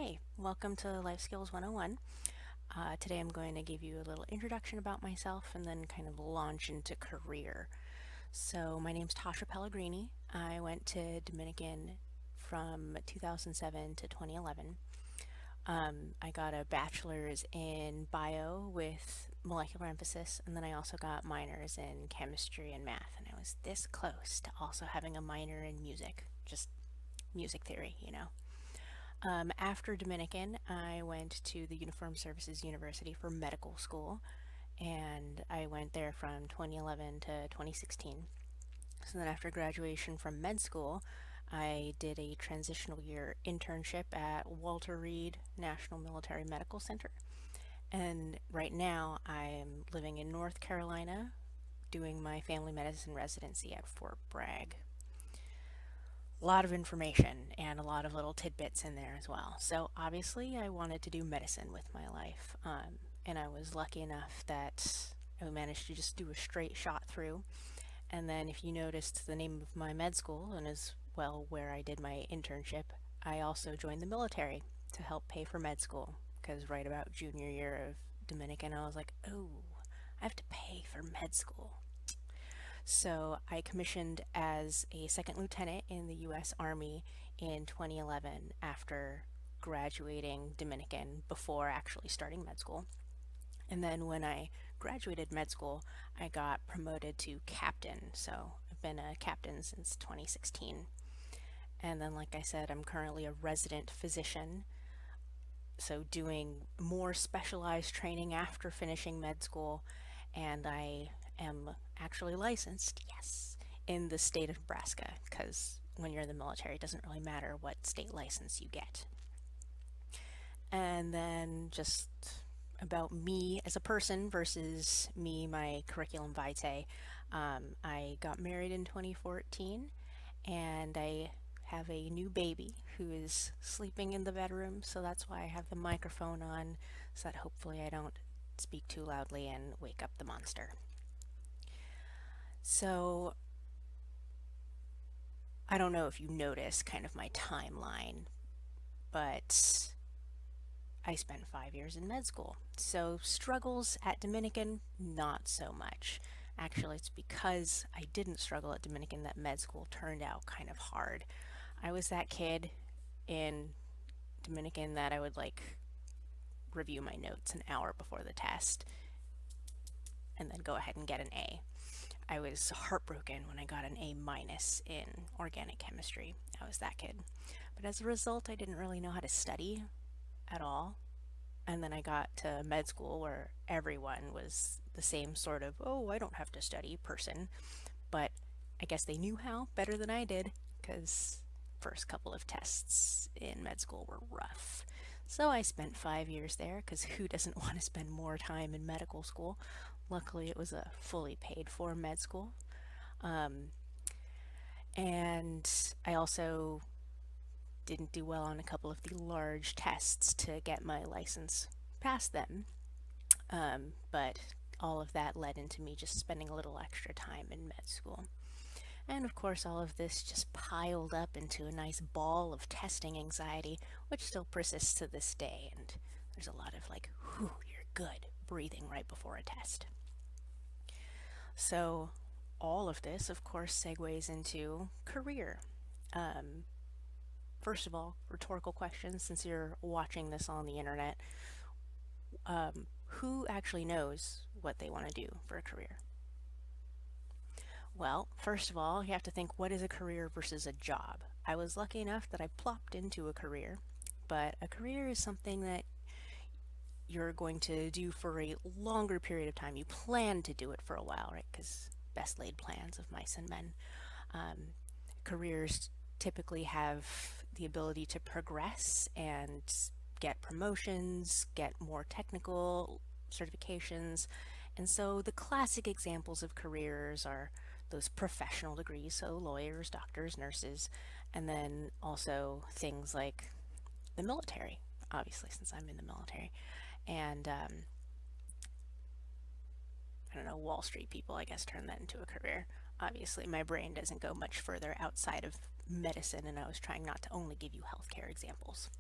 Hey, welcome to Life Skills 101. Today I'm going to give you a little introduction about myself and then kind of launch into career. So, my name's Tasha Pellegrini. I went to Dominican from 2007 to 2011. I got a bachelor's in bio with molecular emphasis, and then I also got minors in chemistry and math. And I was this close to also having a minor in music, just music theory. After Dominican, I went to the Uniformed Services University for medical school, and I went there from 2011 to 2016. So then, after graduation from med school, I did a transitional year internship at Walter Reed National Military Medical Center. And right now, I'm living in North Carolina doing my family medicine residency at Fort Bragg. A lot of information and a lot of little tidbits in there as well. So obviously, I wanted to do medicine with my life, and I was lucky enough that I managed to just do a straight shot through. And then, if you noticed the name of my med school and as well where I did my internship, I also joined the military to help pay for med school. Because right about junior year of Dominican, I was like, oh, I have to pay for med school. So I commissioned as a second lieutenant in the U.S. Army in 2011 after graduating Dominican before actually starting med school. And then when I graduated med school, I got promoted to captain. So I've been a captain since 2016. And then, like I said, I'm currently a resident physician. So doing more specialized training after finishing med school. And I am actually licensed, yes, in the state of Nebraska, because when you're in the military, it doesn't really matter what state license you get. And then just about me as a person versus me, my curriculum vitae. I got married in 2014, and I have a new baby who is sleeping in the bedroom, so that's why I have the microphone on, so that hopefully I don't speak too loudly and wake up the monster. So, I don't know if you notice kind of my timeline, but I spent 5 years in med school. So, struggles at Dominican, not so much. Actually, it's because I didn't struggle at Dominican that med school turned out kind of hard. I was that kid in Dominican that I would review my notes an hour before the test and then go ahead and get an A. I was heartbroken when I got an A minus in organic chemistry. I was that kid. But as a result, I didn't really know how to study at all. And then I got to med school where everyone was the same sort of, oh, I don't have to study person. But I guess they knew how better than I did, because first couple of tests in med school were rough. So I spent 5 years there, because who doesn't want to spend more time in medical school? Luckily, it was a fully paid for med school. And I also didn't do well on a couple of the large tests to get my license past them. But all of that led into me just spending a little extra time in med school. And of course, all of this just piled up into a nice ball of testing anxiety, which still persists to this day. And there's a lot of whew, you're good, breathing right before a test. So, all of this, of course, segues into career. First of all, rhetorical question, since you're watching this on the internet. Who actually knows what they want to do for a career? Well, first of all, you have to think, what is a career versus a job? I was lucky enough that I plopped into a career, but a career is something that you're going to do for a longer period of time. You plan to do it for a while, right? Because best laid plans of mice and men. Careers typically have the ability to progress and get promotions, get more technical certifications. And so the classic examples of careers are those professional degrees, so lawyers, doctors, nurses, and then also things like the military, obviously, since I'm in the military. And I don't know, Wall Street people, I guess, turn that into a career. Obviously, my brain doesn't go much further outside of medicine, and I was trying not to only give you healthcare examples.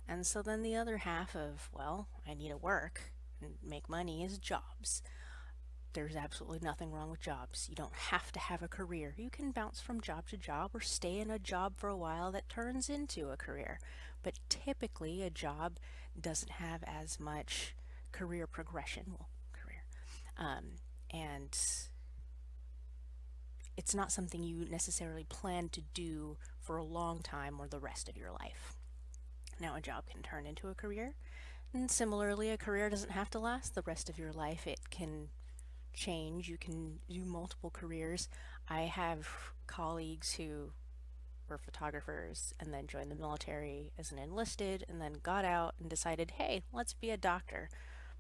And so then the other half of, well, I need to work and make money is jobs. There's absolutely nothing wrong with jobs. You don't have to have a career. You can bounce from job to job or stay in a job for a while that turns into a career. But typically, a job doesn't have as much career progression. Well, career. And it's not something you necessarily plan to do for a long time or the rest of your life. Now, a job can turn into a career. And similarly, a career doesn't have to last the rest of your life. It can change. You can do multiple careers. I have colleagues who were photographers and then joined the military as an enlisted and then got out and decided, hey, let's be a doctor.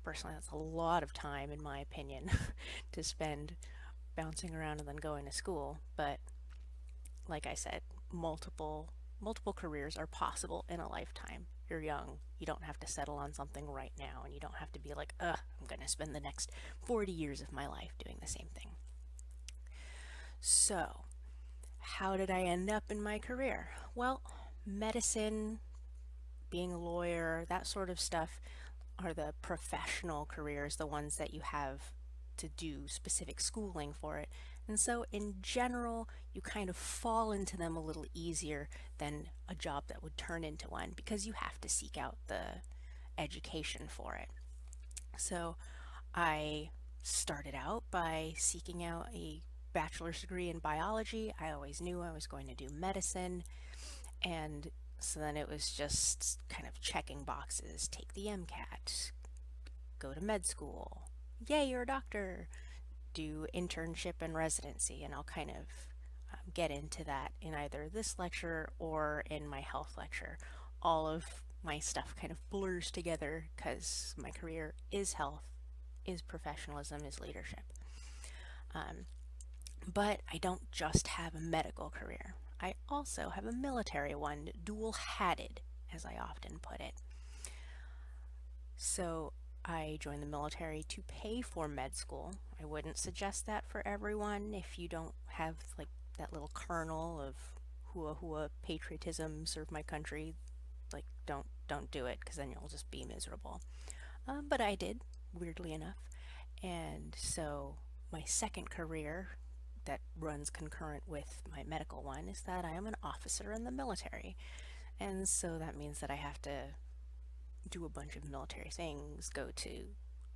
Personally, that's a lot of time, in my opinion, to spend bouncing around and then going to school. But like I said, multiple careers are possible in a lifetime. You're young. You don't have to settle on something right now, and you don't have to be like, I'm going to spend the next 40 years of my life doing the same thing. So, how did I end up in my career? Well, medicine, being a lawyer, that sort of stuff are the professional careers, the ones that you have to do specific schooling for it. And so, in general, you kind of fall into them a little easier than a job that would turn into one because you have to seek out the education for it. So, I started out by seeking out a bachelor's degree in biology. I always knew I was going to do medicine, and so then it was just kind of checking boxes, take the MCAT, go to med school, yay, you're a doctor, do internship and residency, and I'll kind of get into that in either this lecture or in my health lecture. All of my stuff kind of blurs together because my career is health, is professionalism, is leadership. But I don't just have a medical career. I also have a military one, dual-hatted, as I often put it. So I joined the military to pay for med school. I wouldn't suggest that for everyone if you don't have like that little kernel of hua hua patriotism, serve my country. Like don't do it because then you'll just be miserable. But I did, weirdly enough. And so my second career that runs concurrent with my medical one is that I am an officer in the military. And so that means that I have to do a bunch of military things, go to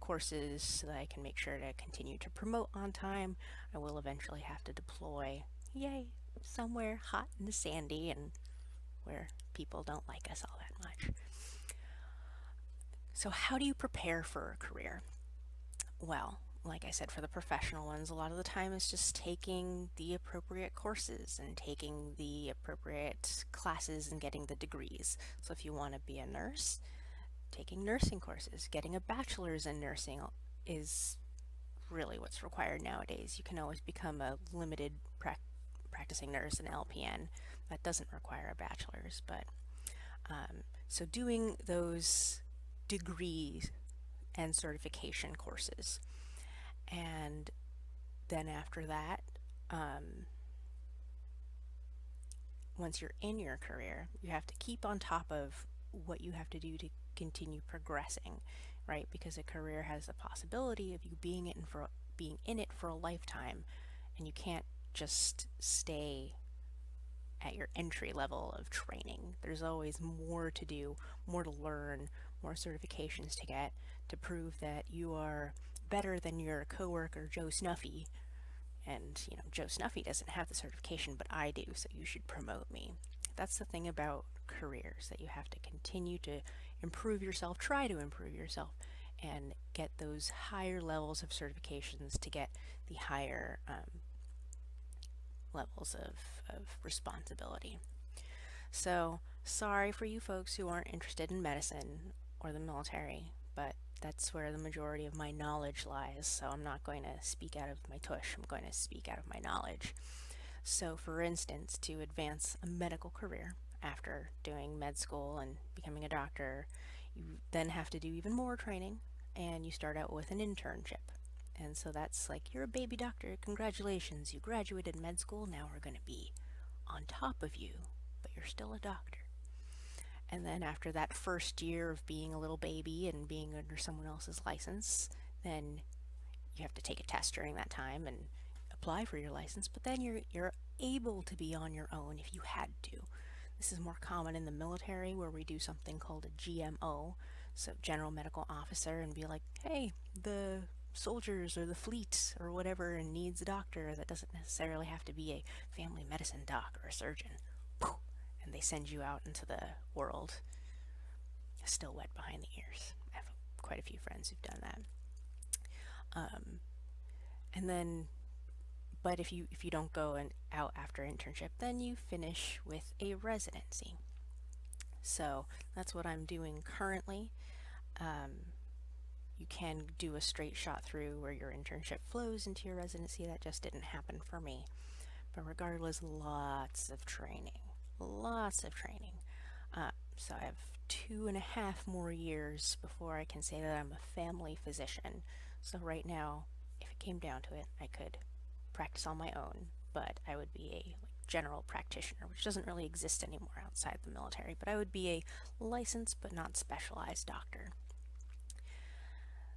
courses so that I can make sure to continue to promote on time. I will eventually have to deploy, yay, somewhere hot and sandy and where people don't like us all that much. So how do you prepare for a career? Well, like I said, for the professional ones, a lot of the time it's just taking the appropriate courses and taking the appropriate classes and getting the degrees. So if you want to be a nurse, taking nursing courses, getting a bachelor's in nursing is really what's required nowadays. You can always become a limited practicing nurse, an LPN. That doesn't require a bachelor's, but so doing those degrees and certification courses. And then after that, once you're in your career, you have to keep on top of what you have to do to continue progressing, right? Because a career has the possibility of you being in it for a lifetime, and you can't just stay at your entry level of training. There's always more to do, more to learn, more certifications to get to prove that you are better than your coworker Joe Snuffy. And, Joe Snuffy doesn't have the certification, but I do, so you should promote me. That's the thing about careers, that you have to continue to improve yourself, try to improve yourself, and get those higher levels of certifications to get the higher levels of responsibility. So, sorry for you folks who aren't interested in medicine or the military, but that's where the majority of my knowledge lies. So I'm not going to speak out of my tush, I'm going to speak out of my knowledge. So for instance, to advance a medical career after doing med school and becoming a doctor, you then have to do even more training, and you start out with an internship. And so that's like, you're a baby doctor, congratulations, you graduated med school, now we're going to be on top of you, but you're still a doctor. And then after that first year of being a little baby and being under someone else's license, then you have to take a test during that time and apply for your license, but then you're able to be on your own if you had to. This is more common in the military where we do something called a GMO, so General Medical Officer, and be like, hey, the soldiers or the fleet or whatever needs a doctor that doesn't necessarily have to be a family medicine doc or a surgeon. And they send you out into the world still wet behind the ears. I have quite a few friends who've done that. And then, but if you don't go and out after internship, then you finish with a residency. So that's what I'm doing currently. You can do a straight shot through where your internship flows into your residency. That just didn't happen for me. But regardless, lots of training. Lots of training. So I have 2.5 more years before I can say that I'm a family physician. So right now, if it came down to it, I could practice on my own, but I would be a general practitioner, which doesn't really exist anymore outside the military, but I would be a licensed but not specialized doctor.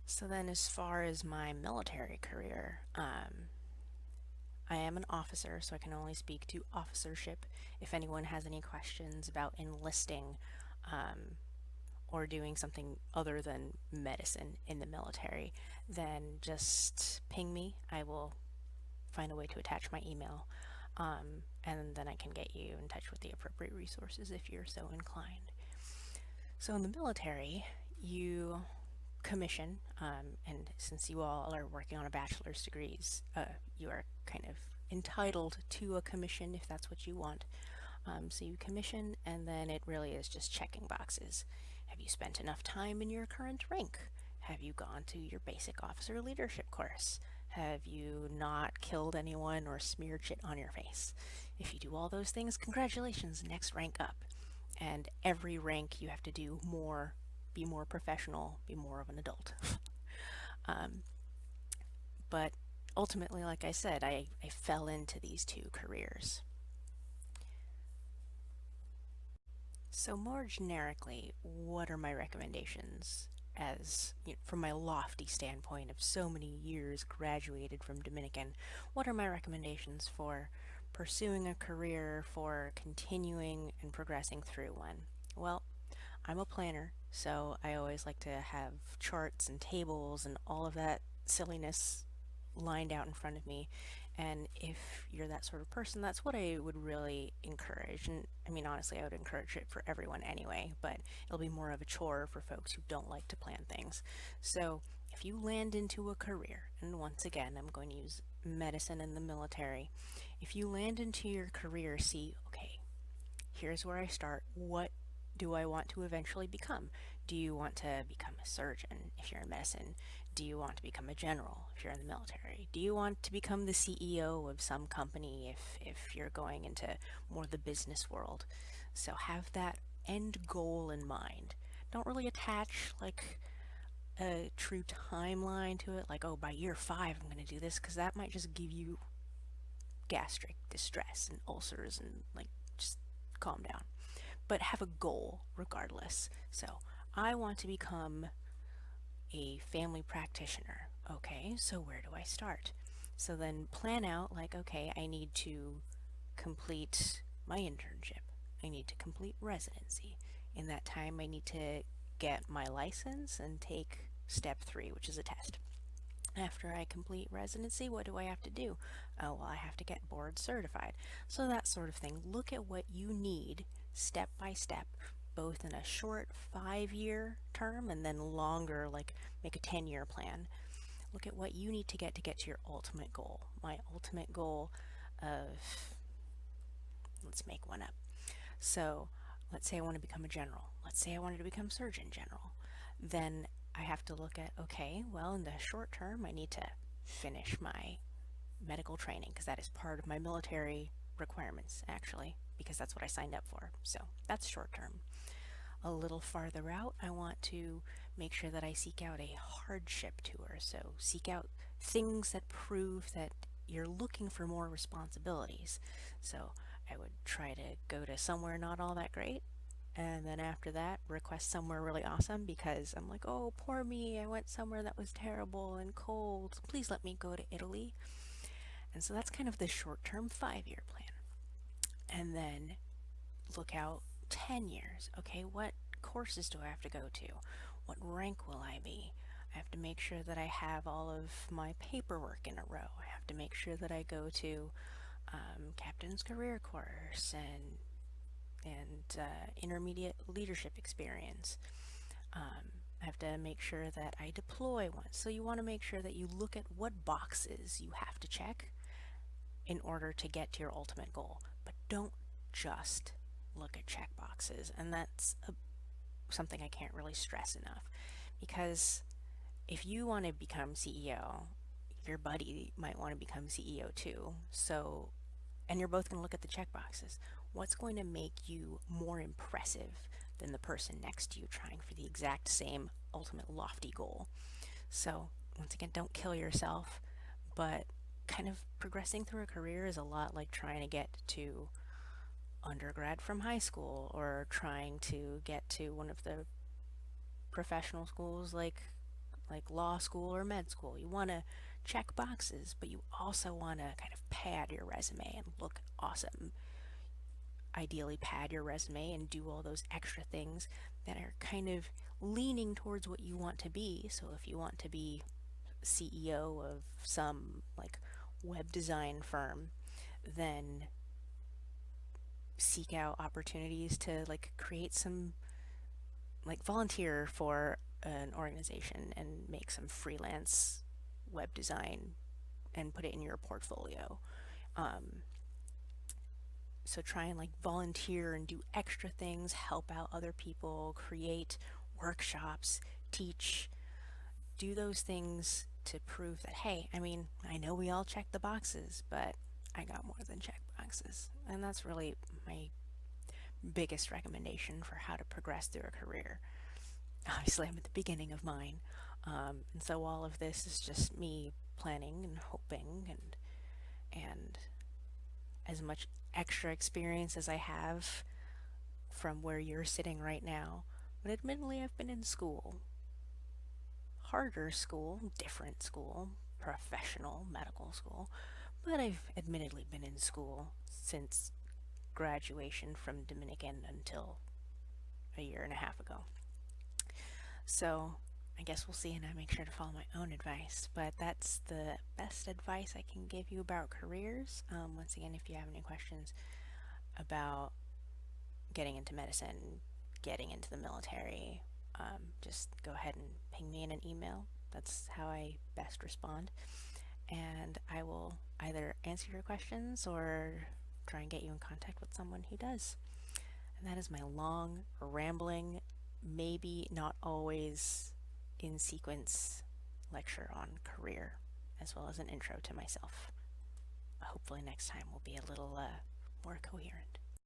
So then as far as my military career, I am an officer, so I can only speak to officership. If anyone has any questions about enlisting or doing something other than medicine in the military, then just ping me. I will find a way to attach my email, and then I can get you in touch with the appropriate resources if you're so inclined. So in the military, you commission, and since you all are working on a bachelor's degrees, you are kind of entitled to a commission if that's what you want. So you commission, and then it really is just checking boxes. Have you spent enough time in your current rank? Have you gone to your basic officer leadership course? Have you not killed anyone or smeared shit on your face? If you do all those things, congratulations, next rank up. And every rank you have to do more, be more professional, be more of an adult. But ultimately, like I said, I fell into these two careers. So more generically, what are my recommendations as, from my lofty standpoint of so many years graduated from Dominican, what are my recommendations for pursuing a career, for continuing and progressing through one? Well, I'm a planner, so I always like to have charts and tables and all of that silliness lined out in front of me. And if you're that sort of person, that's what I would really encourage. And I mean, honestly, I would encourage it for everyone anyway, but it'll be more of a chore for folks who don't like to plan things. So if you land into a career, and once again, I'm going to use medicine and the military. If you land into your career, see, okay, here's where I start. What do I want to eventually become? Do you want to become a surgeon if you're in medicine? Do you want to become a general if you're in the military? Do you want to become the CEO of some company if you're going into more the business world? So have that end goal in mind. Don't really attach like a true timeline to it, like, oh, by year 5 I'm going to do this, because that might just give you gastric distress and ulcers and like just calm down. But have a goal regardless. So I want to become a family practitioner. Okay, so where do I start? So then plan out like, okay, I need to complete my internship. I need to complete residency. In that time, I need to get my license and take step 3, which is a test. After I complete residency, what do I have to do? Oh, well, I have to get board certified. So that sort of thing. Look at what you need step by step, both in a short 5-year term and then longer, like make a 10-year plan. Look at what you need to get to your ultimate goal. My ultimate goal of, let's make one up. So let's say I want to become a general. Let's say I wanted to become surgeon general. Then I have to look at, okay, well, in the short term, I need to finish my medical training because that is part of my military requirements, actually, because that's what I signed up for. So that's short term. A little farther out, I want to make sure that I seek out a hardship tour. So seek out things that prove that you're looking for more responsibilities. So I would try to go to somewhere not all that great And then after that, request somewhere really awesome because I'm like, oh, poor me. I went somewhere that was terrible and cold. Please let me go to Italy. And so that's kind of the short term 5 year plan. And then look out 10 years. Okay, what courses do I have to go to? What rank will I be? I have to make sure that I have all of my paperwork in a row. I have to make sure that I go to captain's career course and intermediate leadership experience. I have to make sure that I deploy once. So you want to make sure that you look at what boxes you have to check in order to get to your ultimate goal. But don't just look at check boxes. And that's something I can't really stress enough. Because if you want to become CEO, your buddy might want to become CEO too. So, and you're both going to look at the check boxes. What's going to make you more impressive than the person next to you trying for the exact same ultimate lofty goal? So, once again, don't kill yourself, but kind of progressing through a career is a lot like trying to get to undergrad from high school or trying to get to one of the professional schools like law school or med school. You want to check boxes, but you also want to kind of pad your resume and look awesome. Ideally, pad your resume and do all those extra things that are kind of leaning towards what you want to be. So, if you want to be CEO of some like web design firm, then seek out opportunities to like create some like volunteer for an organization and make some freelance web design and put it in your portfolio. Um, so try and like volunteer and do extra things, help out other people, create workshops, teach, do those things to prove that, hey, I mean, I know we all check the boxes, but I got more than check boxes. And that's really my biggest recommendation for how to progress through a career. Obviously, I'm at the beginning of mine. And so all of this is just me planning and hoping and as much extra experience as I have from where you're sitting right now. But admittedly, I've been in school. Harder school, different school, professional medical school. But I've admittedly been in school since graduation from Dominican until a year and a half ago. So I guess we'll see, and I make sure to follow my own advice. But that's the best advice I can give you about careers. Once again, if you have any questions about getting into medicine, getting into the military, just go ahead and ping me in an email. That's how I best respond. And I will either answer your questions or try and get you in contact with someone who does. And that is my long, rambling, maybe not always in sequence lecture on career, as well as an intro to myself. Hopefully, next time will be a little more coherent.